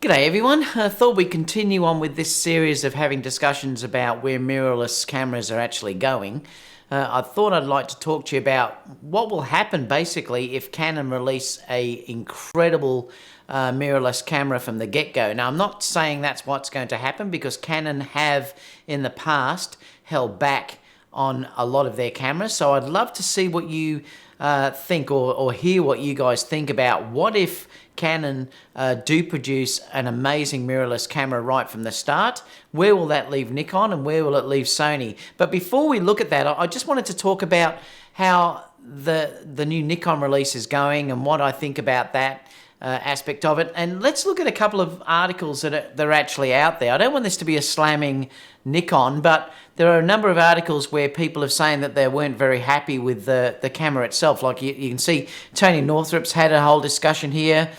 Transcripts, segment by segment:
G'day everyone. I thought we'd continue on with this series of having discussions about where mirrorless cameras are actually going. I thought I'd like to talk to you about what will happen basically if Canon release a incredible mirrorless camera from the get-go. Now, I'm not saying that's what's going to happen because Canon have in the past held back on a lot of their cameras, so I'd love to see what you think or hear what you guys think about what if Canon do produce an amazing mirrorless camera right from the start. Where will that leave Nikon and where will it leave Sony? But before we look at that, I just wanted to talk about how the new Nikon release is going and what I think about that aspect of it. And let's look at a couple of articles that are actually out there. I don't want this to be a slamming Nikon, but there are a number of articles where people are saying that they weren't very happy with the camera itself. Like you can see Tony Northrup's had a whole discussion here.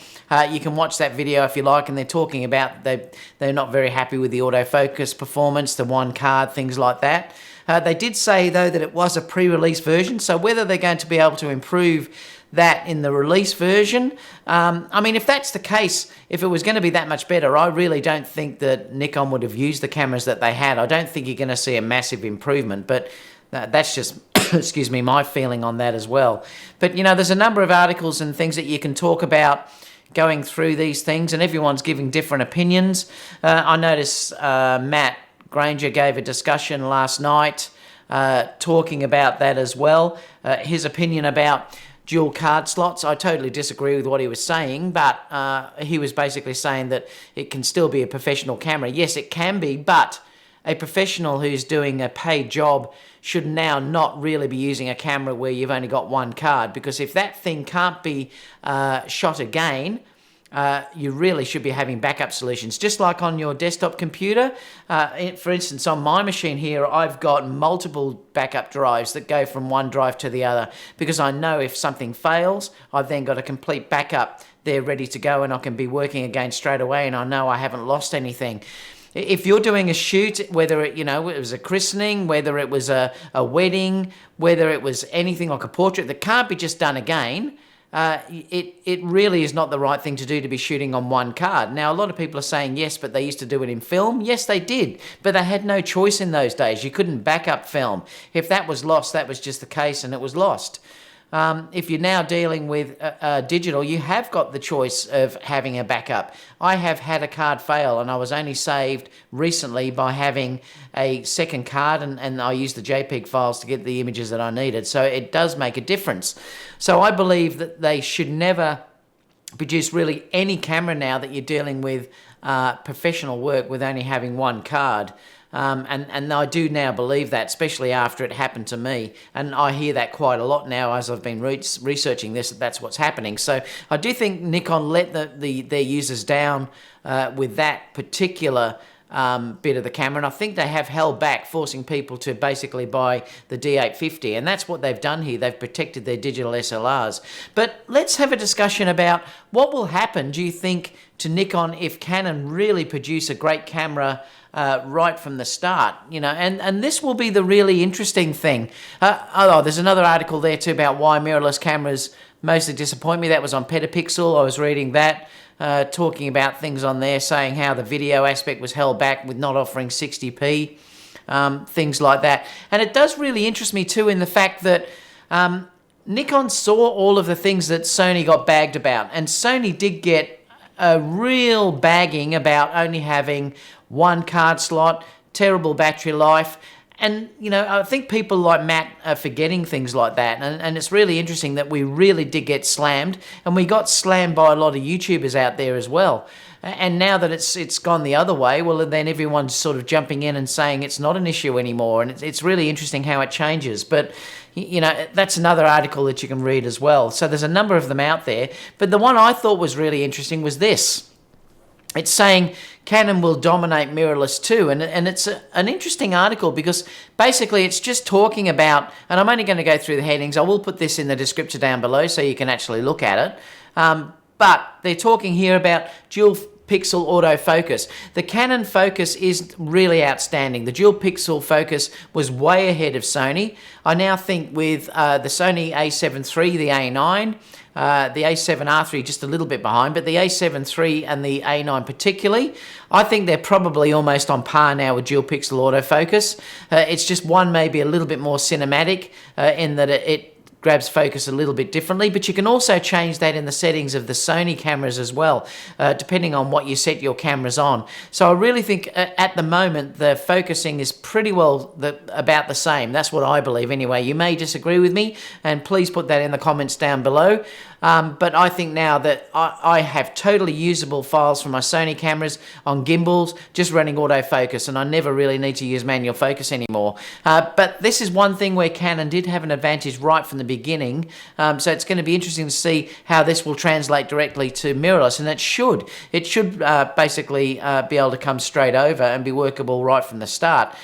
You can watch that video if you like, and they're talking about they're not very happy with the autofocus performance, the one card, things like that. They did say, though, that it was a pre-release version, so whether they're going to be able to improve that in the release version, I mean, if that's the case, if it was going to be that much better, I really don't think that Nikon would have used the cameras that they had. I don't think you're going to see a massive improvement, but that's just, excuse me, my feeling on that as well. But, you know, there's a number of articles and things that you can talk about going through these things, and everyone's giving different opinions. I noticed Matt Granger gave a discussion last night talking about that as well. His opinion about dual card slots, I totally disagree with what he was saying, but he was basically saying that it can still be a professional camera. Yes, it can be, but a professional who's doing a paid job should now not really be using a camera where you've only got one card, because if that thing can't be shot again, you really should be having backup solutions. Just like on your desktop computer, for instance, on my machine here, I've got multiple backup drives that go from one drive to the other, because I know if something fails, I've then got a complete backup there ready to go, and I can be working again straight away, and I know I haven't lost anything. If you're doing a shoot, whether it, you know, it was a christening, whether it was a wedding, whether it was anything like a portrait that can't be just done again, it really is not the right thing to do to be shooting on one card. Now, a lot of people are saying, yes, but they used to do it in film. Yes, they did, but they had no choice in those days. You couldn't back up film. If that was lost, that was just the case and it was lost. If you're now dealing with digital, you have got the choice of having a backup. I have had a card fail, and I was only saved recently by having a second card, and I used the JPEG files to get the images that I needed. So it does make a difference. So I believe that they should never produce really any camera now that you're dealing with professional work with only having one card. And I do now believe that, especially after it happened to me. And I hear that quite a lot now as I've been researching this, that's what's happening. So I do think Nikon let their users down with that particular bit of the camera, and I think they have held back, forcing people to basically buy the D850, and that's what they've done here. They've protected their digital SLRs. But let's have a discussion about what will happen, do you think, to Nikon if Canon really produce a great camera right from the start, you know, and this will be the really interesting thing. There's another article there too about why mirrorless cameras mostly disappoint me. That was on PetaPixel. I was reading that, talking about things on there, saying how the video aspect was held back with not offering 60p, things like that. And it does really interest me too in the fact that Nikon saw all of the things that Sony got bagged about, and Sony did get a real bagging about only having one card slot, terrible battery life. And, you know, I think people like Matt are forgetting things like that. And it's really interesting that we really did get slammed. And we got slammed by a lot of YouTubers out there as well. And now that it's gone the other way, well, then everyone's sort of jumping in and saying it's not an issue anymore. And it's really interesting how it changes. But, you know, that's another article that you can read as well. So there's a number of them out there. But the one I thought was really interesting was this. It's saying Canon will dominate mirrorless too, and it's an interesting article because basically it's just talking about, and I'm only going to go through the headings. I will put this in the description down below so you can actually look at it. But they're talking here about dual pixel autofocus. The Canon focus is really outstanding. The dual pixel focus was way ahead of Sony. I now think with the Sony A7 III, the A9, The A7R III just a little bit behind, but the A7 III and the A9 particularly, I think they're probably almost on par now with dual pixel autofocus. It's just one maybe a little bit more cinematic in that it grabs focus a little bit differently, but you can also change that in the settings of the Sony cameras as well, depending on what you set your cameras on. So I really think at the moment the focusing is pretty well about the same. That's what I believe anyway. You may disagree with me, and please put that in the comments down below. But I think now that I have totally usable files from my Sony cameras on gimbals, just running autofocus, and I never really need to use manual focus anymore. But this is one thing where Canon did have an advantage right from the beginning. So it's going to be interesting to see how this will translate directly to mirrorless, and it should. It should basically be able to come straight over and be workable right from the start.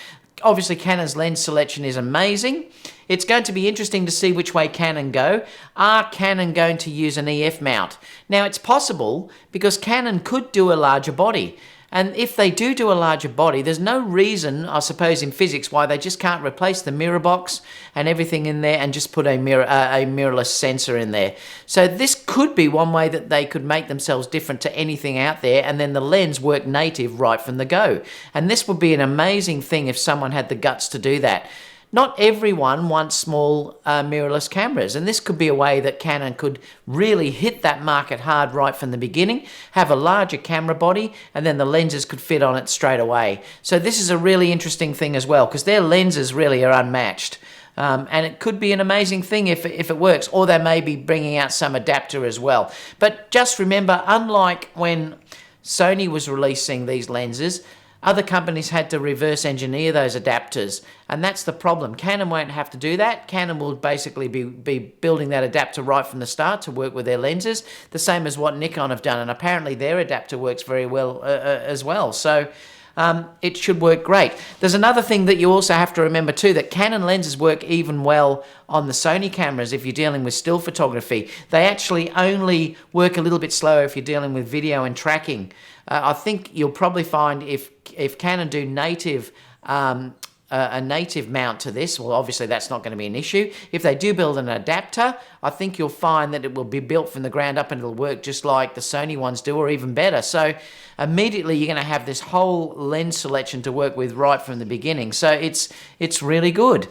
Obviously, Canon's lens selection is amazing. It's going to be interesting to see which way Canon go. Are Canon going to use an EF mount? Now, it's possible because Canon could do a larger body. And if they do a larger body, there's no reason, I suppose, in physics why they just can't replace the mirror box and everything in there and just put a mirrorless sensor in there. So this could be one way that they could make themselves different to anything out there, and then the lens work native right from the go. And this would be an amazing thing if someone had the guts to do that. Not everyone wants small mirrorless cameras, and this could be a way that Canon could really hit that market hard right from the beginning, have a larger camera body, and then the lenses could fit on it straight away. So this is a really interesting thing as well, because their lenses really are unmatched. And it could be an amazing thing if it works, or they may be bringing out some adapter as well. But just remember, unlike when Sony was releasing these lenses, other companies had to reverse engineer those adapters, and that's the problem. Canon won't have to do that. Canon will basically be building that adapter right from the start to work with their lenses, the same as what Nikon have done, and apparently their adapter works very well as well. So it should work great. There's another thing that you also have to remember too, that Canon lenses work even well on the Sony cameras if you're dealing with still photography. They actually only work a little bit slower if you're dealing with video and tracking. I think you'll probably find if Canon do native a native mount to this, well, obviously that's not going to be an issue. If they do build an adapter, I think you'll find that it will be built from the ground up and it'll work just like the Sony ones do, or even better. So immediately you're going to have this whole lens selection to work with right from the beginning. So it's really good.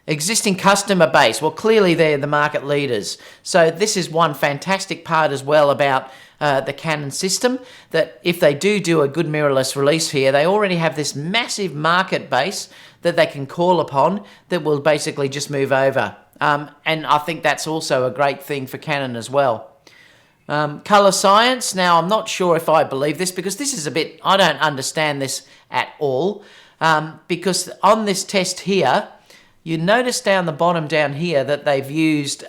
Existing customer base, well, clearly they're the market leaders. So this is one fantastic part as well about the Canon system, that if they do a good mirrorless release here, they already have this massive market base that they can call upon that will basically just move over. And I think that's also a great thing for Canon as well. Color science, now I'm not sure if I believe this, because this is a bit, I don't understand this at all, because on this test here, you notice down the bottom down here that they've used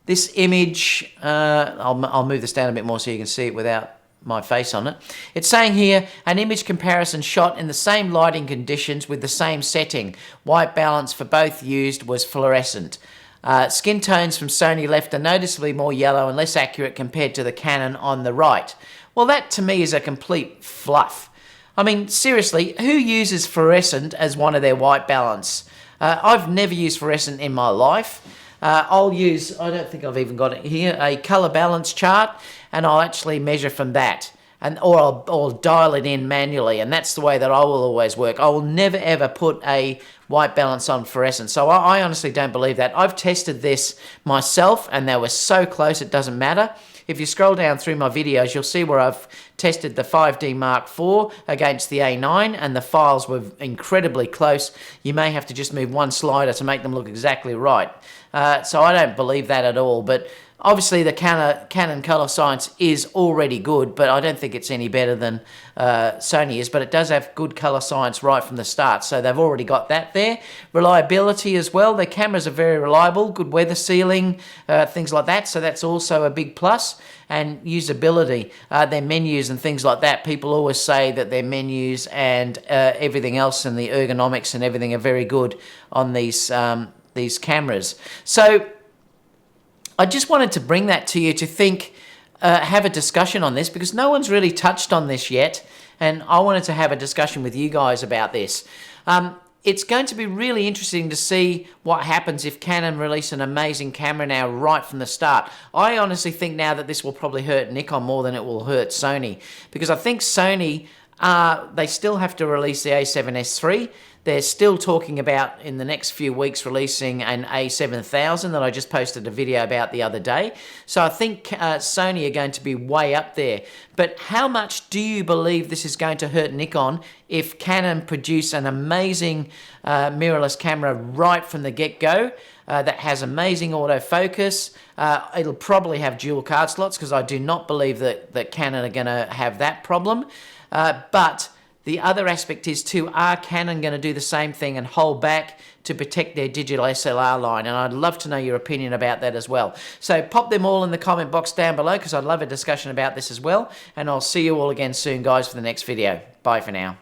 this image. I'll move this down a bit more so you can see it without my face on it. It's saying here, an image comparison shot in the same lighting conditions with the same setting. White balance for both used was fluorescent. Skin tones from Sony left are noticeably more yellow and less accurate compared to the Canon on the right. Well, that to me is a complete fluff. I mean, seriously, who uses fluorescent as one of their white balance? I've never used fluorescent in my life. I'll use, I don't think I've even got it here, a color balance chart, and I'll actually measure from that. Or I'll dial it in manually, and that's the way that I will always work. I will never ever put a white balance on fluorescent. So I honestly don't believe that. I've tested this myself, and they were so close it doesn't matter. If you scroll down through my videos, you'll see where I've tested the 5D Mark IV against the A9, and the files were incredibly close. You may have to just move one slider to make them look exactly right. So I don't believe that at all. But obviously the Canon color science is already good, but I don't think it's any better than Sony is. But it does have good color science right from the start, so they've already got that there. Reliability as well. Their cameras are very reliable, good weather sealing, things like that. So that's also a big plus. And usability, their menus and things like that. People always say that their menus and everything else and the ergonomics and everything are very good on these cameras. So I just wanted to bring that to you to think, have a discussion on this, because no one's really touched on this yet, and I wanted to have a discussion with you guys about this. it's going to be really interesting to see what happens if Canon release an amazing camera now right from the start. I honestly think now that this will probably hurt Nikon more than it will hurt Sony, because I think Sony, they still have to release the A7S III. They're still talking about in the next few weeks releasing an A7000 that I just posted a video about the other day. So I think Sony are going to be way up there. But how much do you believe this is going to hurt Nikon if Canon produce an amazing mirrorless camera right from the get-go that has amazing autofocus? It'll probably have dual card slots, because I do not believe that Canon are going to have that problem. But the other aspect is too, are Canon going to do the same thing and hold back to protect their digital SLR line? And I'd love to know your opinion about that as well. So pop them all in the comment box down below, because I'd love a discussion about this as well. And I'll see you all again soon, guys, for the next video. Bye for now.